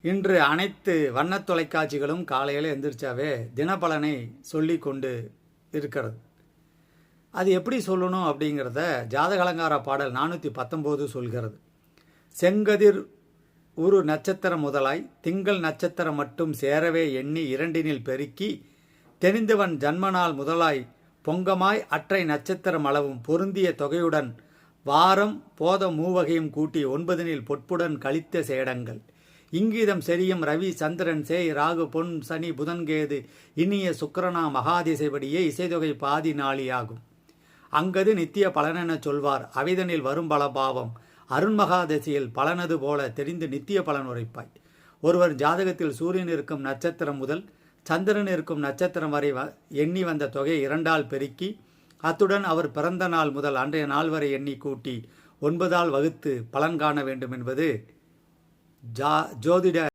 இன்று அனைத்து வண்ணத் தொலைக்காட்சிகளும் காலையில் எந்திரிச்சாவே தினபலனை சொல்லி கொண்டு இருக்கிறது. அது எப்படி சொல்லணும் அப்படிங்கிறத ஜாதகலங்கார பாடல் 419 சொல்கிறது. செங்கதிர் ஒரு நட்சத்திரம் முதலாய் திங்கள் நட்சத்திரம் மட்டும் சேரவே எண்ணி இரண்டினில் பெருக்கி தெரிந்தவன் ஜன்மநாள் முதலாய் பொங்கமாய் அற்றை நட்சத்திரம் அளவும் பொருந்திய தொகையுடன் வாரம் போத மூவகையும் கூட்டி 9 பொற்புடன் கழித்த சேடங்கள் இங்கீதம் செரியும் ரவி சந்திரன் சேய் ராகு பொன் சனி புதன்கேது இனிய சுக்கிரனா மகாதிசைப்படியே இசைத்தொகை பாதி நாளியாகும். அங்கது நித்திய பலனெனச் சொல்வார் அவிதனில் வரும் பலபாவம் அருண்மகாதசியில் பலனது போல தெரிந்து நித்திய பலன் உரைப்பாய். ஒருவர் ஜாதகத்தில் சூரியன் இருக்கும் நட்சத்திரம் முதல் சந்திரன் இருக்கும் நட்சத்திரம் வரை எண்ணி வந்த தொகை 2ஆல் பெருக்கி அத்துடன் அவர் பிறந்த நாள் முதல் அன்றைய நாள் வரை எண்ணி கூட்டி 9ஆல் வகுத்து பலன் காண வேண்டும் என்பது ஜோதிட